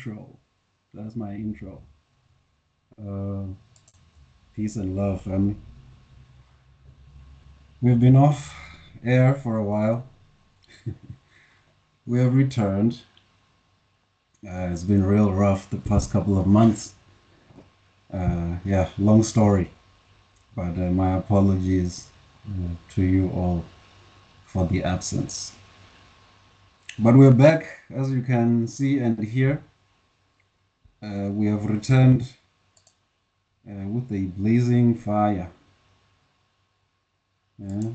intro. That's my intro. Uh, Peace and love, family. We've been off air for a while. We have returned. It's been real rough the past couple of months. Yeah, long story. But my apologies to you all for the absence. But we're back, as you can see and hear. We have returned with a blazing fire. Yeah?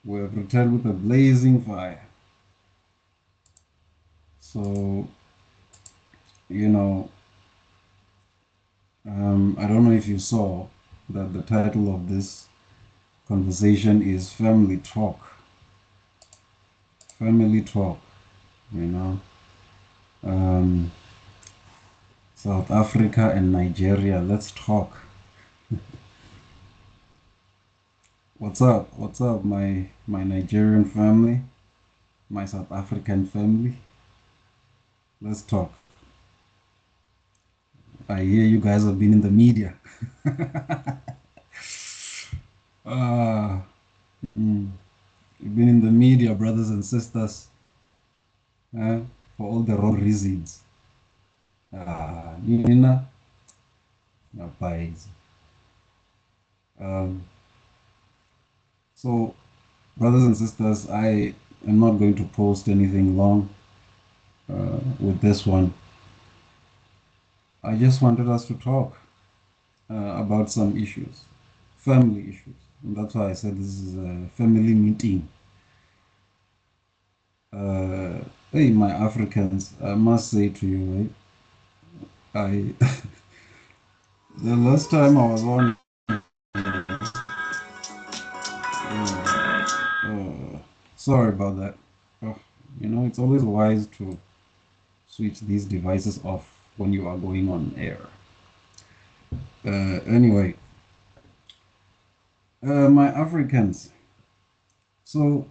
We have returned with a blazing fire. So, you know, I don't know if you saw that the title of this conversation is Family Talk. Family Talk, you know. Um, South Africa and Nigeria, let's talk. What's up? What's up, my Nigerian family, my South African family? Let's talk. I hear you guys have been in the media. Ah, mm, you've been in the media, brothers and sisters, uh, for all the wrong reasons. Nina, guys. Um, so, brothers and sisters, I am not going to post anything long with this one. I just wanted us to talk about some issues, family issues. And that's why I said this is a family meeting. Hey, my Africans, I must say to you, right? I the last time I was on, uh, sorry about that. Oh, it's always wise to switch these devices off when you are going on air. Anyway, my Africans. So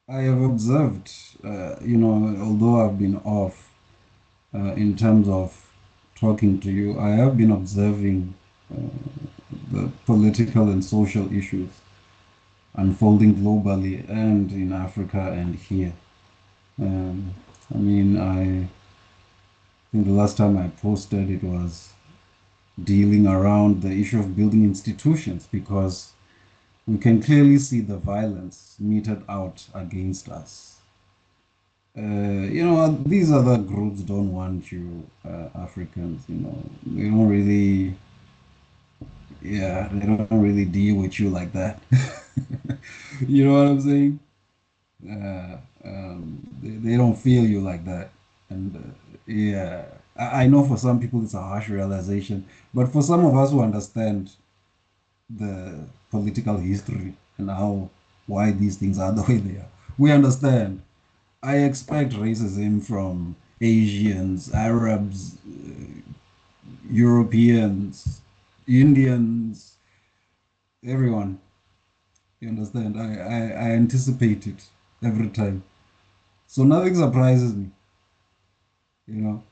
I have observed, although I've been off in terms of talking to you, I have been observing the political and social issues unfolding globally and in Africa and here. Um, I think the last time I posted it was dealing around the issue of building institutions because we can clearly see the violence meted out against us. These other groups don't want you, Africans, they don't really, yeah, they don't really deal with you like that. You know what I'm saying? They don't feel you like that. And yeah, I know for some people it's a harsh realization, but for some of us who understand the political history and why these things are the way they are, we understand. I expect racism from Asians, Arabs, Europeans, Indians, everyone. You understand? I anticipate it every time. So nothing surprises me, you know.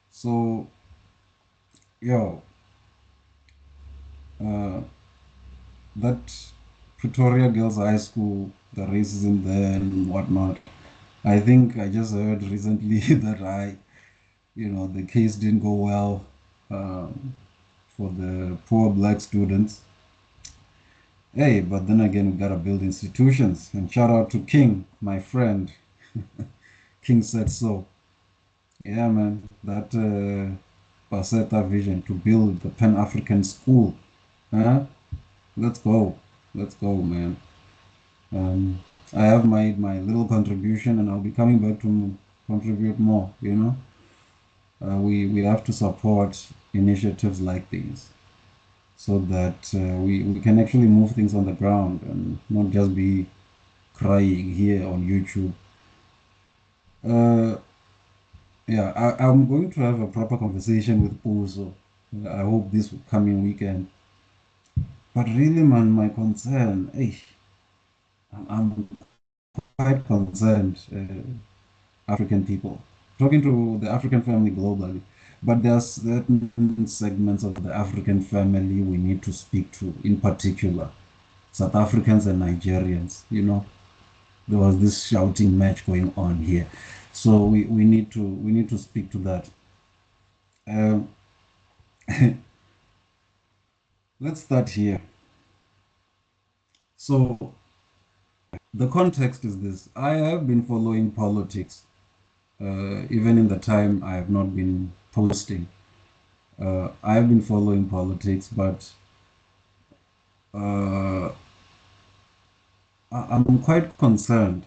So, yo, uh, that Pretoria Girls High School, the racism there and whatnot. I think I just heard recently that the case didn't go well um, for the poor black students. Hey, but then again, we gotta build institutions. And shout out to King, my friend. King said so. Yeah, man, that Paseta vision to build the Pan African school. Huh? Let's go. Let's go, man. Um, I have made my little contribution and I'll be coming back to contribute more, we have to support initiatives like these so that we can actually move things on the ground and not just be crying here on YouTube. Uh, yeah, I'm going to have a proper conversation with Puzo. I hope this coming weekend. But really, man, my concern, I'm quite concerned. African people, talking to the African family globally. But there are certain segments of the African family we need to speak to, in particular, South Africans and Nigerians. There was this shouting match going on here. So we need to speak to that. Um, let's start here. So the context is this. I have been following politics, even in the time I have not been posting. I have been following politics, but uh, I'm quite concerned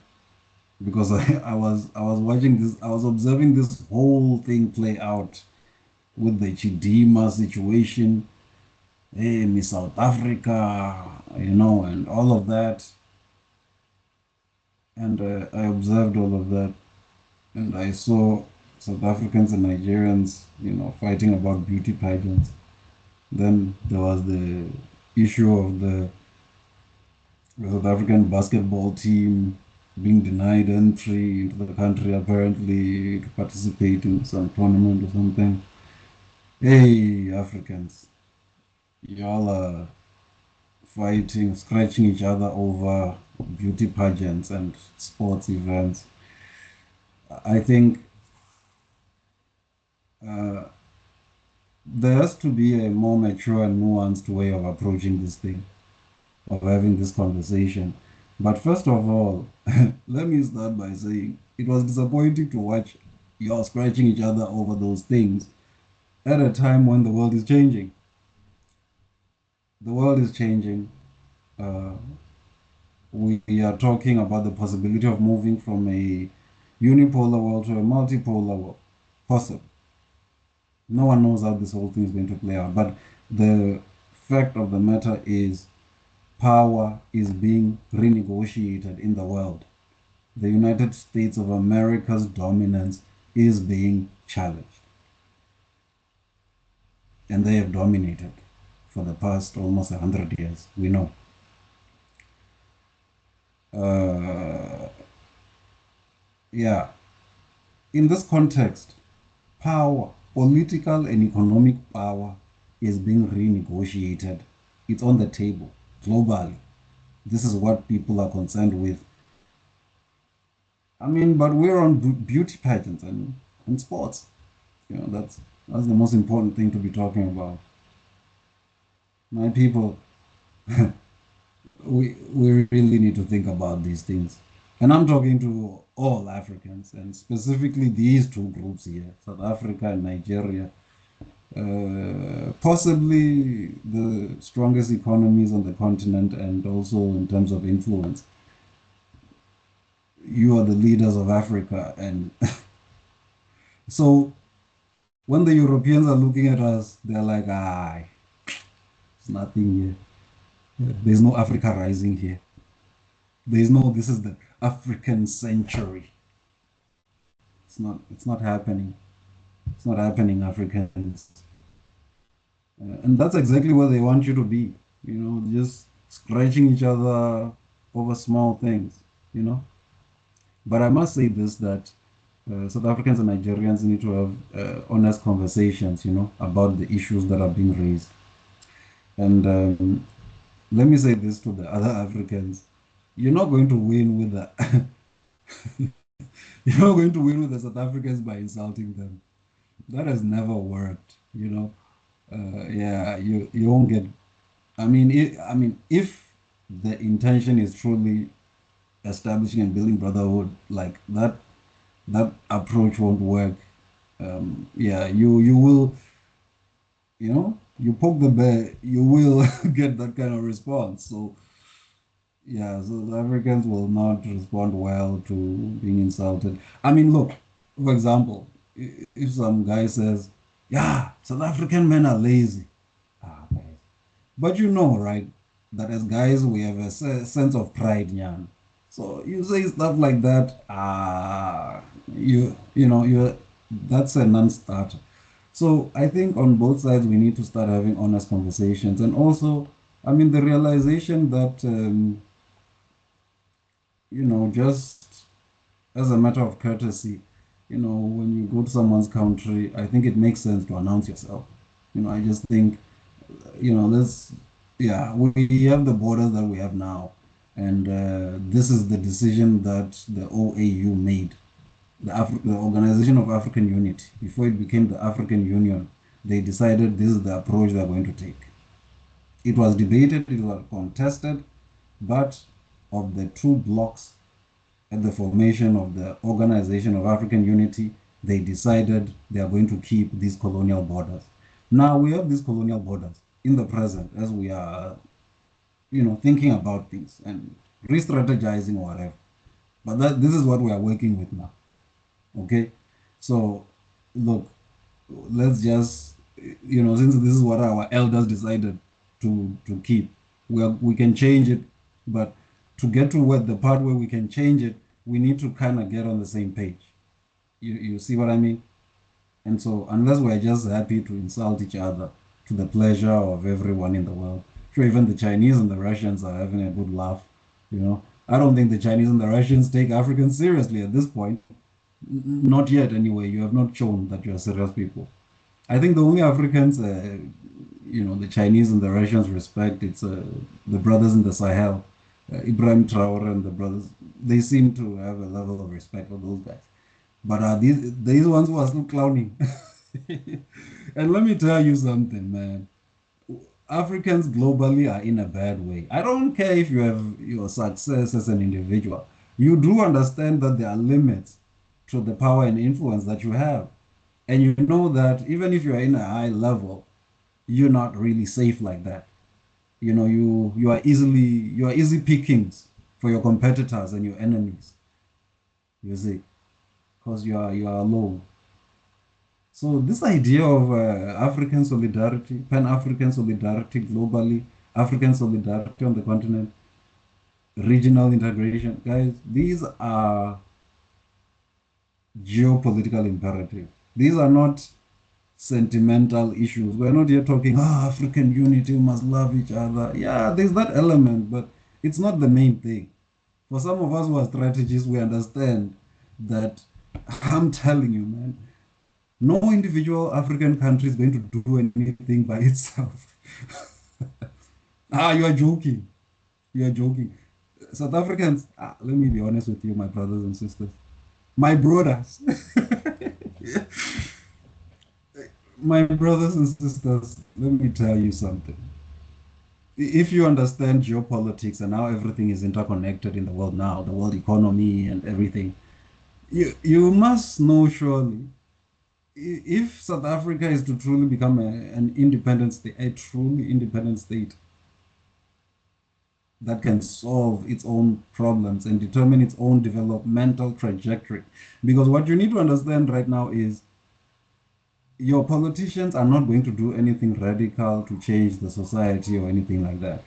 because I was watching this, I was observing this whole thing play out with the Chidima situation, hey, Miss South Africa, and all of that. And I observed all of that, and I saw South Africans and Nigerians, fighting about beauty pageants. Then there was the issue of the South African basketball team being denied entry into the country, apparently to participate in some tournament or something. Hey, Africans, y'all are fighting, scratching each other over beauty pageants and sports events. I think uh, there has to be a more mature and nuanced way of approaching this thing, of having this conversation. But first of all, let me start by saying it was disappointing to watch y'all scratching each other over those things at a time when the world is changing. The world is changing. Uh, we are talking about the possibility of moving from a unipolar world to a multipolar world. Possible. No one knows how this whole thing is going to play out. But the fact of the matter is, power is being renegotiated in the world. The United States of America's dominance is being challenged. And they have dominated for the past almost 100 years. We know. Uh, yeah. In this context, power, political and economic power, is being renegotiated. It's on the table globally. This is what people are concerned with. I mean, but we're on beauty pageants and sports. That's the most important thing to be talking about. My people, we really need to think about these things. And I'm talking to all Africans, and specifically these two groups here, South Africa and Nigeria, possibly the strongest economies on the continent, and also in terms of influence. You are the leaders of Africa. And so when the Europeans are looking at us, they're like, ah, it's nothing here. There's no Africa rising here. There's no, this is the African century. It's not happening. It's not happening, Africans. And that's exactly where they want you to be, just scratching each other over small things, you know. But I must say this, that South Africans and Nigerians need to have honest conversations, about the issues that are being raised. And let me say this to the other Africans: you're not going to win with the you're not going to win with the South Africans by insulting them. That has never worked. Yeah, you won't get. I mean, if the intention is truly establishing and building brotherhood, like that approach won't work. Yeah, you will, you poke the bear, you will get that kind of response. So yeah, so the Africans will not respond well to being insulted. I mean, look, for example, if some guy says, "Yeah, South African men are lazy," guys. But you know, right, that as guys we have a sense of pride, yeah. So you say stuff like that, you that's a non-starter. So I think on both sides we need to start having honest conversations, and also, I mean, the realization that just as a matter of courtesy, when you go to someone's country, I think it makes sense to announce yourself. I just think, let's, yeah, we have the borders that we have now. And this is the decision that the OAU made, the Organization of African Unity. Before it became the African Union, they decided this is the approach they're going to take. It was debated, it was contested, but of the two blocks at the formation of the Organization of African Unity, they decided they are going to keep these colonial borders. Now we have these colonial borders in the present as we are, thinking about things and re-strategizing or whatever. But this is what we are working with now. Okay, so look, let's just, since this is what our elders decided to keep, we can change it, but to get to what the part where we can change it, we need to kind of get on the same page. You see what I mean? And so unless we're just happy to insult each other to the pleasure of everyone in the world, sure, even the Chinese and the Russians are having a good laugh. I don't think the Chinese and the Russians take Africans seriously at this point. Not yet, anyway. You have not shown that you are serious people. I think the only Africans, the Chinese and the Russians respect, it's the brothers in the Sahel, Ibrahim Traore and the brothers. They seem to have a level of respect for those guys. But these ones who are still clowning. And let me tell you something, man. Africans globally are in a bad way. I don't care if you have your success as an individual. You do understand that there are limits to the power and influence that you have. And you know that even if you're in a high level, you're not really safe like that. You are easy pickings for your competitors and your enemies. You see, because you are alone. So this idea of African solidarity, Pan-African solidarity globally, African solidarity on the continent, regional integration, guys, these are geopolitical imperatives. These are not sentimental issues. We're not here talking, African unity, we must love each other. Yeah, there's that element, but it's not the main thing. For some of us who are strategists, we understand that I'm telling you, man, no individual African country is going to do anything by itself. You are joking. You are joking. South Africans, let me be honest with you, my brothers and sisters. My brothers. My brothers and sisters, let me tell you something. If you understand geopolitics and how everything is interconnected in the world now, the world economy and everything, you must know surely, if South Africa is to truly become an independent state, a truly independent state that can solve its own problems and determine its own developmental trajectory. Because what you need to understand right now is your politicians are not going to do anything radical to change the society or anything like that,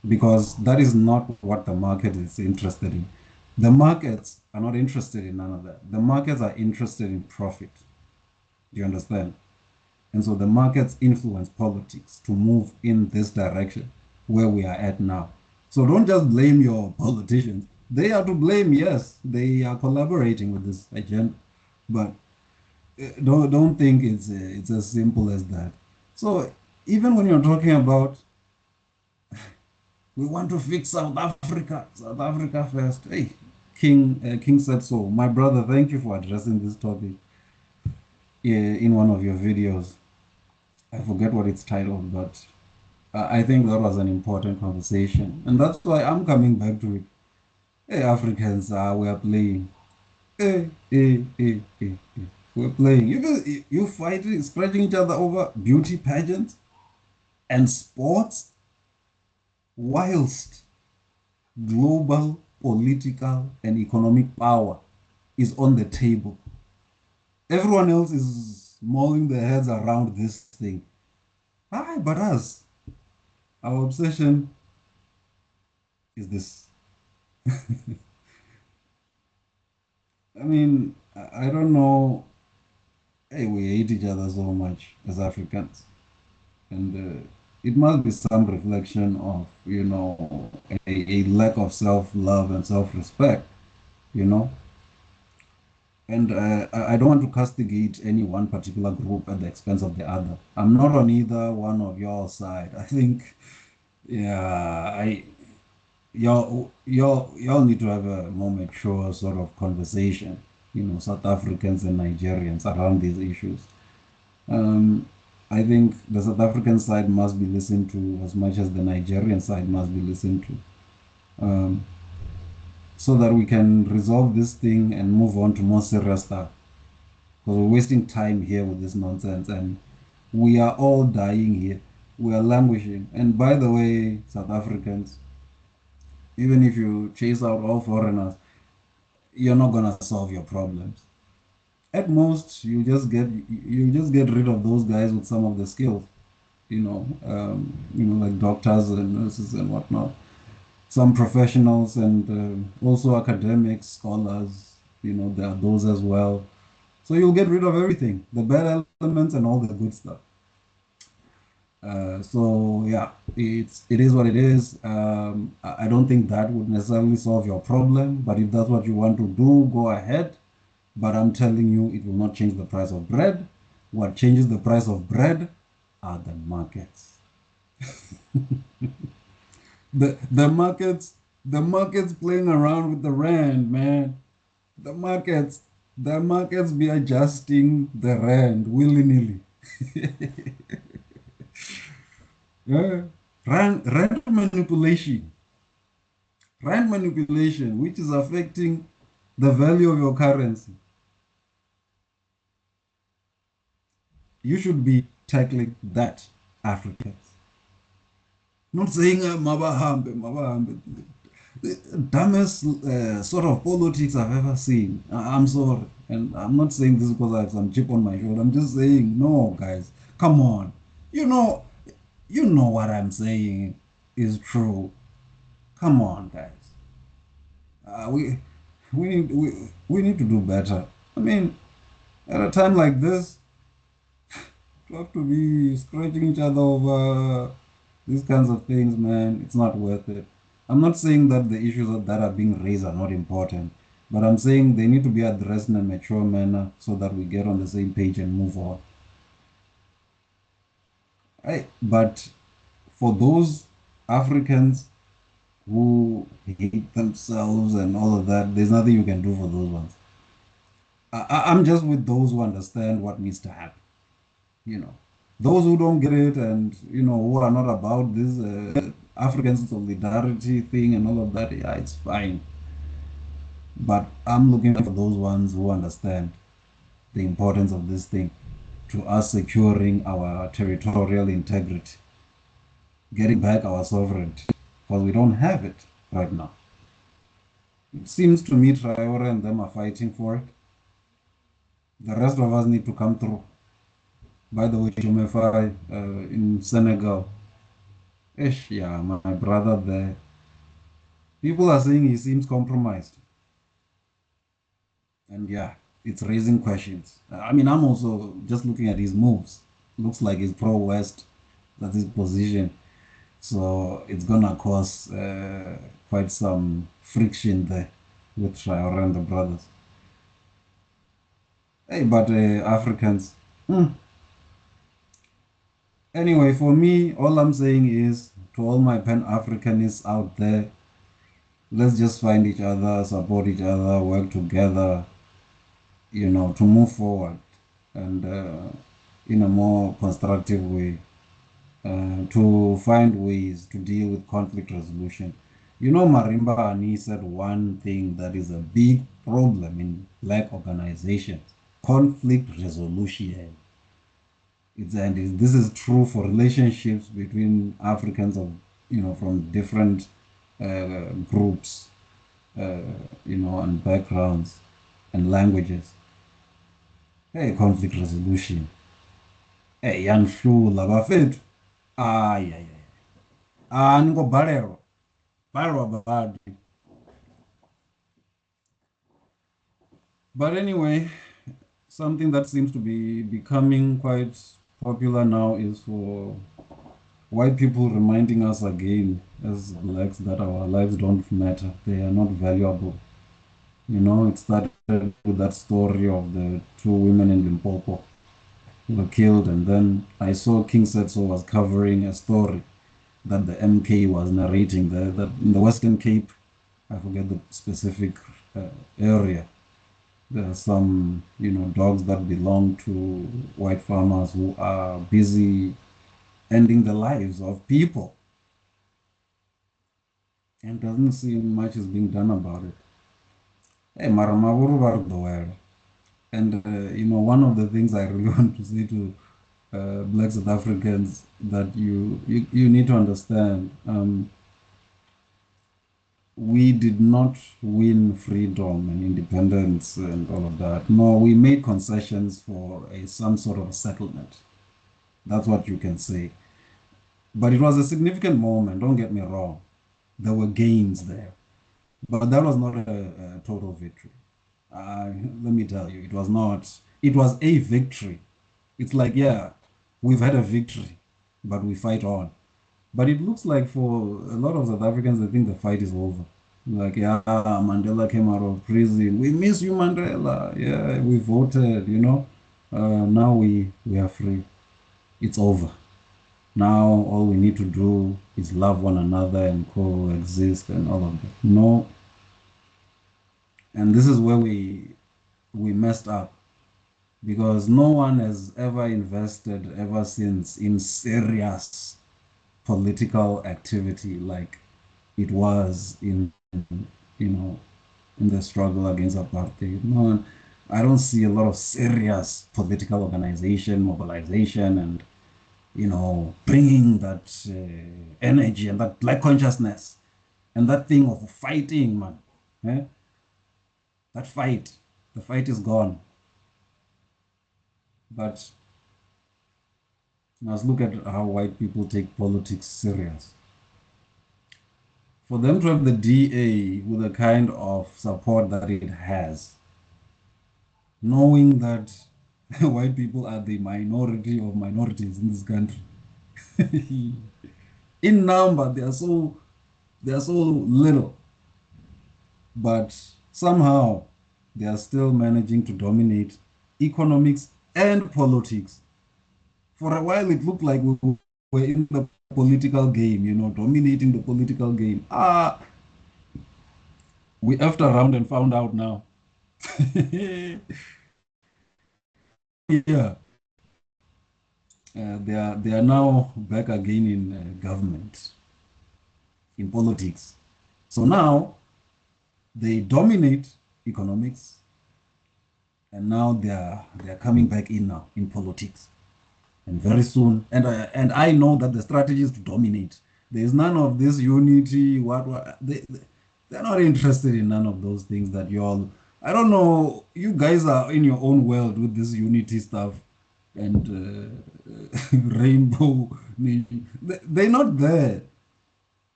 because that is not what the market is interested in. The markets are not interested in none of that. The markets are interested in profit. Do you understand? And so the markets influence politics to move in this direction where we are at now. So don't just blame your politicians. They are to blame, yes. They are collaborating with this agenda. But don't think it's as simple as that. So even when you're talking about we want to fix South Africa first. Hey, King said so. My brother, thank you for addressing this topic in one of your videos. I forget what it's titled, but I think that was an important conversation, and that's why I'm coming back to it. Hey, Africans, we are playing. Hey. We're playing. You fighting, scratching each other over beauty pageants and sports, whilst global political and economic power is on the table. Everyone else is mulling their heads around this thing. But us, our obsession is this. I mean, I don't know. Hey, we hate each other so much as Africans. And it must be some reflection of, a lack of self love and self respect, you know. And I don't want to castigate any one particular group at the expense of the other. I'm not on either one of your side. I think, yeah, y'all need to have a more mature sort of conversation, South Africans and Nigerians around these issues. Um, I think the South African side must be listened to as much as the Nigerian side must be listened to, um, so that we can resolve this thing and move on to more serious stuff. Because we're wasting time here with this nonsense, and we are all dying here. We are languishing. And by the way, South Africans, even if you chase out all foreigners, you're not gonna solve your problems. At most, you just get rid of those guys with some of the skills, like doctors and nurses and whatnot. Some professionals and also academics, scholars. There are those as well. So you'll get rid of everything, the bad elements and all the good stuff. So yeah, it is what it is. I don't think that would necessarily solve your problem, but if that's what you want to do, go ahead. But I'm telling you, it will not change the price of bread. What changes the price of bread are the markets. The markets playing around with the rand, man. The markets, the markets be adjusting the rand willy-nilly. Yeah. Rand manipulation. Rand manipulation, which is affecting the value of your currency. You should be tackling that, Africans. Not saying mabahambe, mabahambe. The dumbest sort of politics I've ever seen. I'm sorry. And I'm not saying this because I have some chip on my shoulder. I'm just saying, no, guys, come on. You know, you know what I'm saying is true. Come on, guys. We need to do better. I mean, at a time like this, to have to be scratching each other over these kinds of things, man, it's not worth it. I'm not saying that the issues that are being raised are not important, but I'm saying they need to be addressed in a mature manner so that we get on the same page and move on. Right? But for those Africans who hate themselves and all of that, there's nothing you can do for those ones. I'm just with those who understand what needs to happen. You know, those who don't get it and who are not about this African solidarity thing and all of that, yeah, it's fine. But I'm looking for those ones who understand the importance of this thing to us securing our territorial integrity, getting back our sovereignty, because we don't have it right now. It seems to me Traore and them are fighting for it. The rest of us need to come through. By the way, Jumefai in Senegal, ish, yeah, my brother there. People are saying he seems compromised. And yeah, it's raising questions. I mean, I'm also just looking at his moves. Looks like he's pro West. That's his position. So it's gonna cause quite some friction there with Traore and the brothers. Hey, but Africans. Hmm. Anyway, for me, all I'm saying is to all my Pan Africanists out there, let's just find each other, support each other, work together, to move forward and in a more constructive way, to find ways to deal with conflict resolution. Marimba Ani said one thing that is a big problem in black organizations: conflict resolution. This is true for relationships between Africans from different groups, uh, and backgrounds and languages. Hey, conflict resolution. Hey, yanhlula bafethu. Ay, ay, ay. Ningobhalelwa. Bhalelwa badi. But anyway, something that seems to be becoming quite popular now is for white people reminding us again as blacks that our lives don't matter. They are not valuable. It started with that story of the two women in Limpopo who were killed, and then I saw King Setso was covering a story that the MK was narrating there, that in the Western Cape, I forget the specific area, there are some, dogs that belong to white farmers who are busy ending the lives of people, and doesn't seem much is being done about it. Hey, Maramavuru Vardower. And one of the things I really want to say to Black South Africans that you need to understand, we did not win freedom and independence and all of that. No, we made concessions for some sort of settlement. That's what you can say. But it was a significant moment. Don't get me wrong. There were gains there, but that was not a total victory. Let me tell you, it was not. It was a victory. It's like, yeah, we've had a victory, but we fight on. But it looks like for a lot of South Africans, they think the fight is over. Like, yeah, Mandela came out of prison. We miss you, Mandela. Yeah, we voted. Now we are free. It's over. Now all we need to do is love one another and coexist and all of that. No, and this is where we messed up because no one has ever invested ever since in serious political activity like it was you know in the struggle against apartheid. No, I don't see a lot of serious political organization, mobilization, and bringing that energy and that black consciousness and that thing of fighting, man. Eh? That fight, the fight is gone. But let's look at how white people take politics serious. For them to have the DA with the kind of support that it has, knowing that white people are the minority of minorities in this country. In number, they are so little, but somehow they are still managing to dominate economics and politics. For a while, it looked like we were in the political game, dominating the political game. We effed around and found out now. Yeah, they are now back again in government, in politics. So now they dominate economics, and now they are coming back in now in politics. And very soon, and I know that the strategy is to dominate. There is none of this unity. What they're not interested in none of those things that you all. I don't know. You guys are in your own world with this unity stuff and rainbow nation. They're not there.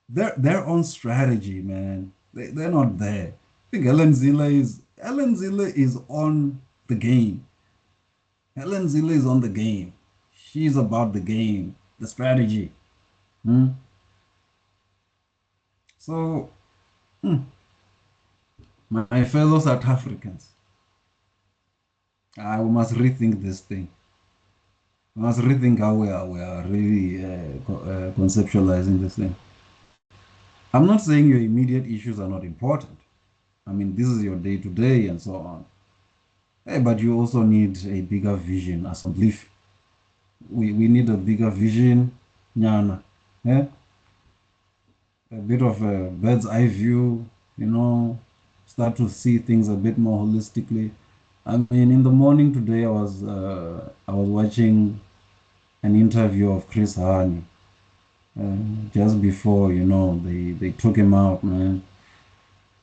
Their own strategy, man. They're not there. I think Ellen Zille is on the game. Helen Zille is on the game. She's about the game, the strategy. Hmm? So, hmm, my fellow South Africans, we must rethink this thing. We must rethink how we are really conceptualizing this thing. I'm not saying your immediate issues are not important. I mean, this is your day to day and so on. Hey, but you also need a bigger vision as a belief. We need a bigger vision, Nyana. Yeah? A bit of a bird's eye view, you know, start to see things a bit more holistically. I mean, in the morning today, I was watching an interview of Chris Hani just before they took him out, man.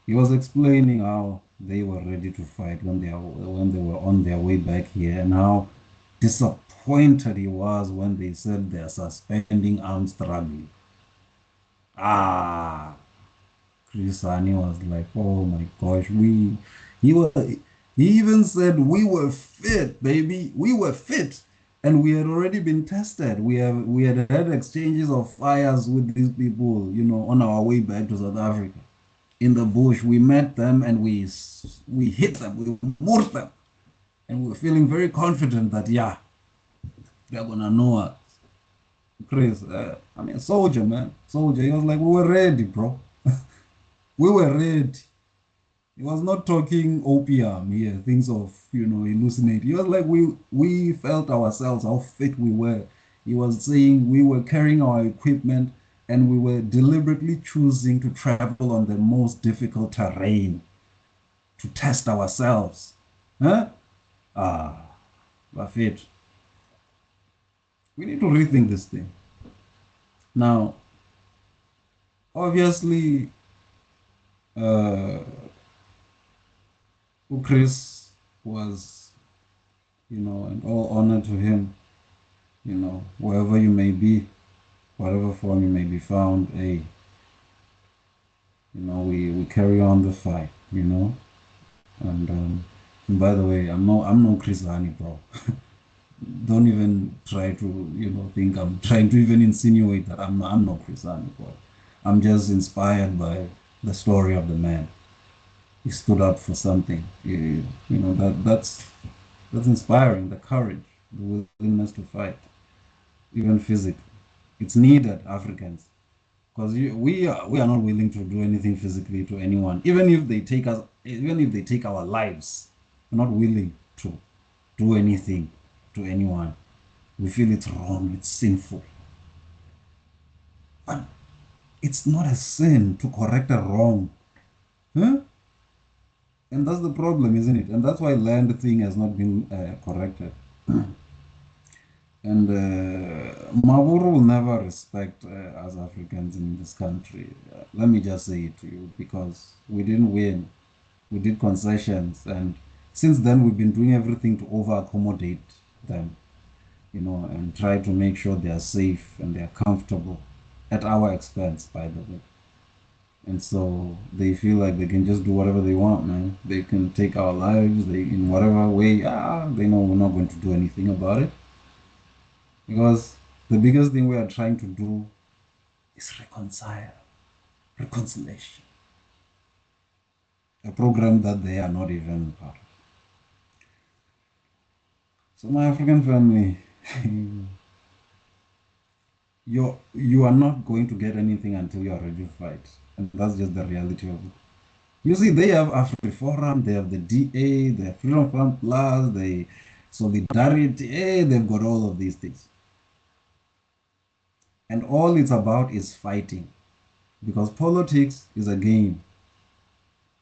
He was explaining how they were ready to fight when they were on their way back here, and how disappointed he was when they said they're suspending armed struggle. Ah, Chris Hani was like, "Oh my gosh, he was he even said we were fit, baby. We were fit, and we had already been tested. We had had exchanges of fires with these people, on our way back to South Africa. in the bush. We met them and we hit them, we moved them, and we were feeling very confident that yeah, they're gonna know us. Chris, I mean, soldier, man, soldier. He was like, we were ready, bro. We were ready. He was not talking opium here, things of hallucinate. He was like, we felt ourselves how fit we were. He was saying we were carrying our equipment and we were deliberately choosing to travel on the most difficult terrain to test ourselves. Huh? Ah, Buffett. We need to rethink this thing. Now, obviously, uh, Chris was, and all honor to him, wherever you may be, whatever form you may be found, hey, we carry on the fight, and by the way, I'm no Chris Hani, bro. Don't even try to, think I'm trying to even insinuate that I'm no Chris Hani, bro. I'm just inspired by the story of the man. He stood up for something. That's inspiring. The courage, the willingness to fight, even physically. It's needed, Africans, because we are not willing to do anything physically to anyone, even if they take our lives. We're not willing to do anything to anyone. We feel it's wrong, it's sinful, but it's not a sin to correct a wrong, huh? And that's the problem, isn't it? And that's why land thing has not been corrected. And Maburu will never respect us Africans in this country. Let me just say it to you because we didn't win. We did concessions. And since then, we've been doing everything to over accommodate them, and try to make sure they are safe and they are comfortable at our expense, by the way. And so they feel like they can just do whatever they want, man. They can take our lives in whatever way. They know we're not going to do anything about it. Because the biggest thing we are trying to do is reconciliation, a program that they are not even part of. So, my African family, you are not going to get anything until you are ready to fight, and that's just the reality of it. You see, they have AfriForum, they have the DA, they have Freedom Fund Plus, they Solidarity, they've got all of these things, and all it's about is fighting, because politics is a game.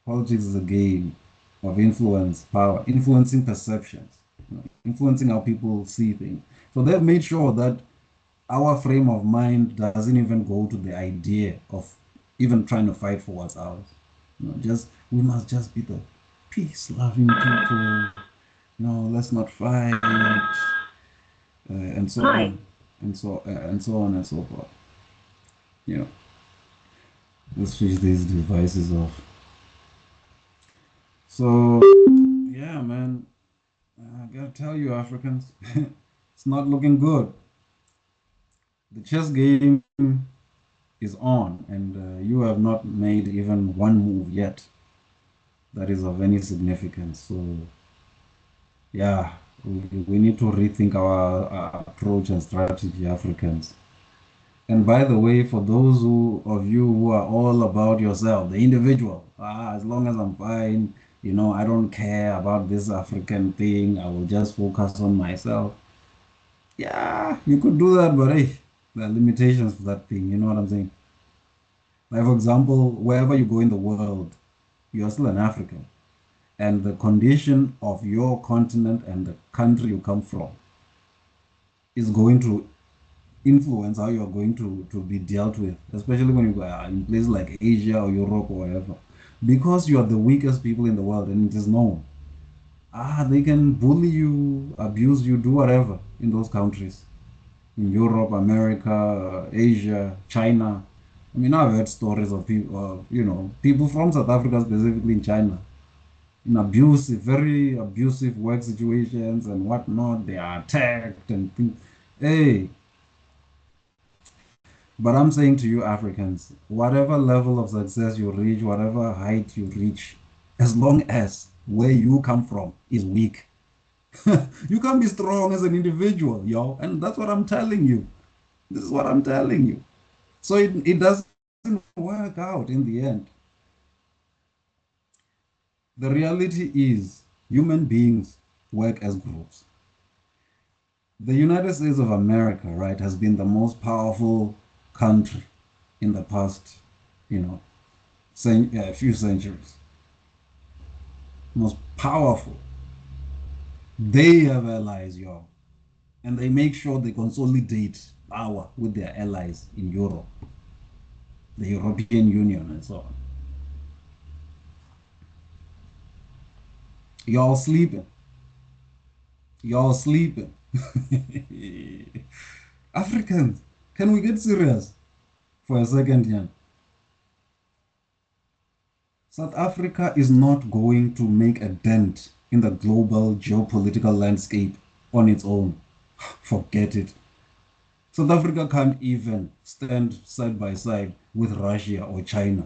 Politics is a game of influence, power, influencing perceptions, influencing how people see things. So they've made sure that our frame of mind doesn't even go to the idea of even trying to fight for what's ours. Just we must just be the peace-loving people. Let's not fight, and so Hi. on, and so on and so forth. You know, let's switch these devices off. So yeah, man, I gotta tell you, Africans, it's not looking good. The chess game is on, and you have not made even one move yet that is of any significance. So, yeah, we need to rethink our approach and strategy, Africans. And by the way, for those of you who are all about yourself, the individual, as long as I'm fine, I don't care about this African thing. I will just focus on myself. Yeah, you could do that, but hey, there are limitations to that thing. You know what I'm saying? Like, for example, wherever you go in the world, you're still an African. And the condition of your continent and the country you come from is going to influence how you're going to be dealt with, especially when you go in places like Asia or Europe or wherever. Because you are the weakest people in the world and it is known. They can bully you, abuse you, do whatever in those countries. In Europe, America, Asia, China. I mean, I've heard stories of people, people from South Africa, specifically in China, in abusive, very abusive work situations and whatnot. They are attacked and things. Hey, But I'm saying to you, Africans, whatever level of success you reach, whatever height you reach, as long as where you come from is weak, you can't be strong as an individual, yo. And that's what I'm telling you. This is what I'm telling you. So it doesn't work out in the end. The reality is human beings work as groups. The United States of America, right, has been the most powerful country in the past, you know, few centuries. Most powerful. They have allies, yo, and they make sure they consolidate power with their allies in Europe, the European Union, and so on. Y'all sleeping. Y'all sleeping. Africans, can we get serious for a second here? South Africa is not going to make a dent in the global geopolitical landscape on its own. Forget it. South Africa can't even stand side by side with Russia or China.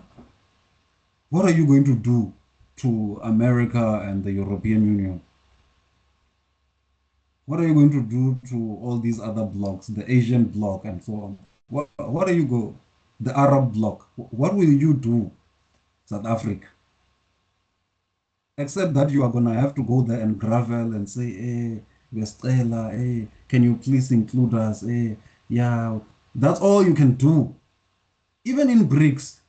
What are you going to do to America and the European Union? What are you going to do to all these other blocks, the Asian bloc and so on? What are you go, the Arab bloc? What will you do, South Africa? Except that you are gonna have to go there and gravel and say, hey, Westella, hey, can you please include us? Hey, yeah, that's all you can do. Even in BRICS,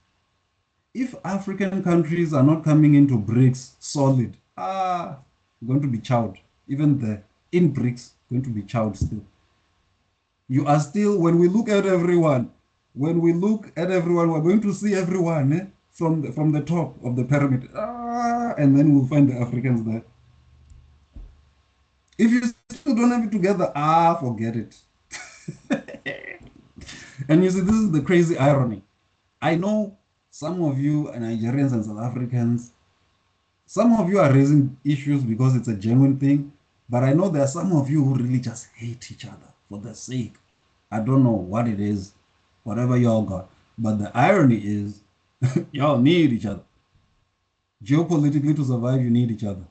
if African countries are not coming into BRICS solid, going to be chowed. Even the in BRICS, going to be chowed still. You are still, when we look at everyone, we're going to see everyone from the top of the pyramid. And then we'll find the Africans there. If you still don't have it together, forget it. And you see, this is the crazy irony. I know some of you Nigerians and South Africans, some of you are raising issues because it's a genuine thing, but I know there are some of you who really just hate each other for the sake. I don't know what it is, whatever y'all got. But the irony is, y'all need each other. Geopolitically, to survive, you need each other.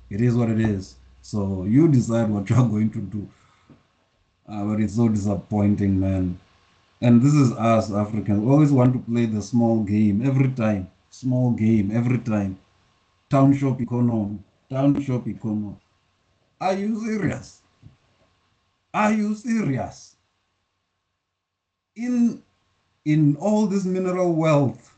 It is what it is. So you decide what you're going to do. But it's so disappointing, man. And this is us Africans. We always want to play the small game every time. Small game every time. Township economy. Township economy. Are you serious? Are you serious? In in all this mineral wealth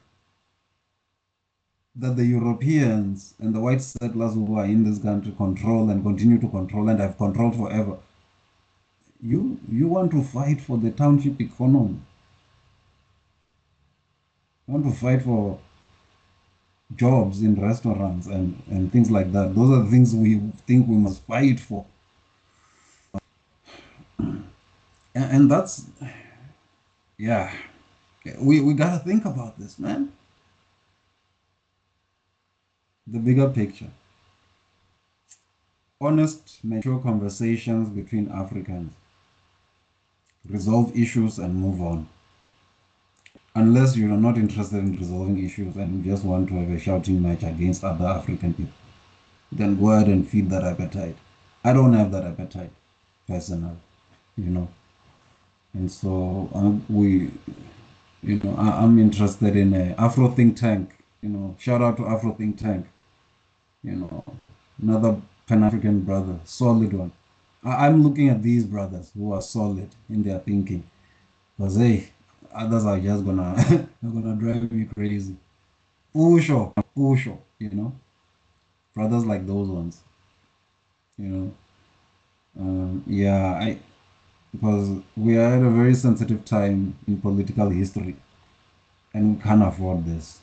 that the Europeans and the white settlers who are in this country control and continue to control and have controlled forever, you want to fight for the township economy. You want to fight for jobs in restaurants and things like that. Those are the things we think we must fight for. And that's, yeah, we got to think about this, man. The bigger picture. Honest, mature conversations between Africans. Resolve issues and move on. Unless you are not interested in resolving issues and you just want to have a shouting match against other African people, then go ahead and feed that appetite. I don't have that appetite, personally, you know. And so I'm interested in a Afro think tank. Shout out to Afro think tank. Another Pan African brother, solid one. I'm looking at these brothers who are solid in their thinking, because hey, others are just gonna they're gonna drive me crazy. Push, brothers like those ones. You know, yeah, I because we are at a very sensitive time in political history, and we can't afford this.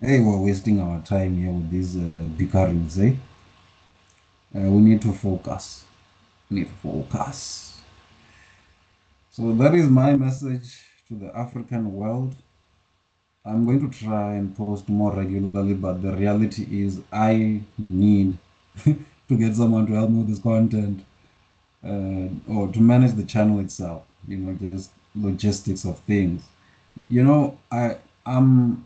Hey, we're wasting our time here with these bickerings, eh? We need to focus. We need to focus. So that is my message to the African world. I'm going to try and post more regularly, but the reality is I need to get someone to help me with this content. or to manage the channel itself, just logistics of things. You know, I'm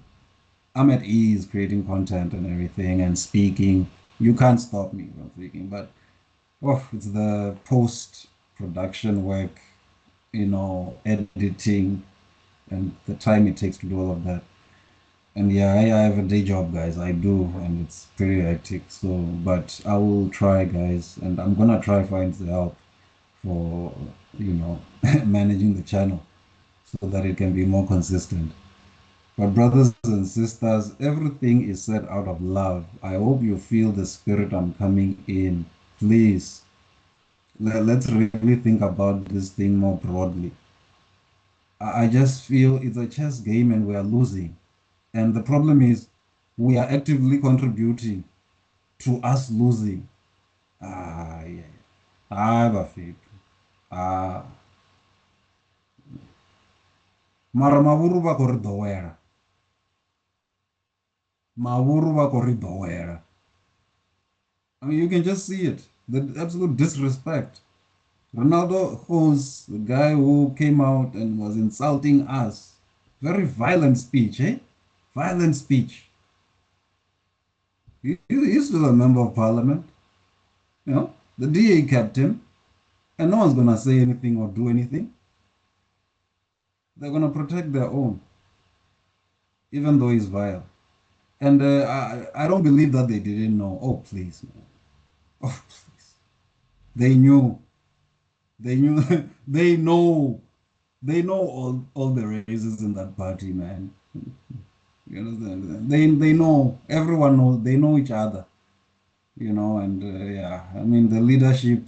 I'm at ease creating content and everything and speaking. You can't stop me from speaking, but it's the post production work, editing and the time it takes to do all of that. And yeah, I have a day job, guys. I do, and it's pretty hectic. So, but I will try, guys, and I'm gonna try find the help for, managing the channel so that it can be more consistent. But brothers and sisters, everything is said out of love. I hope you feel the spirit I'm coming in. Please, let's really think about this thing more broadly. I just feel it's a chess game and we are losing. And the problem is we are actively contributing to us losing. Ah, yeah. Ah, bafethu. Ah, mara mavuru va khou ri ḓowela. Mavuru va khou ri ḓowela. I mean, you can just see it. The absolute disrespect. Ronaldo Jose, the guy who came out and was insulting us. Very violent speech, eh? Violent speech. He's still a member of parliament. The DA kept him, and no one's gonna say anything or do anything. They're gonna protect their own, even though he's vile. And I don't believe that they didn't know. Oh, please, man. Oh, please. They knew. They knew. They know. They know all the races in that party, man. You understand? They know. Everyone knows. They know each other. And yeah, I mean the leadership.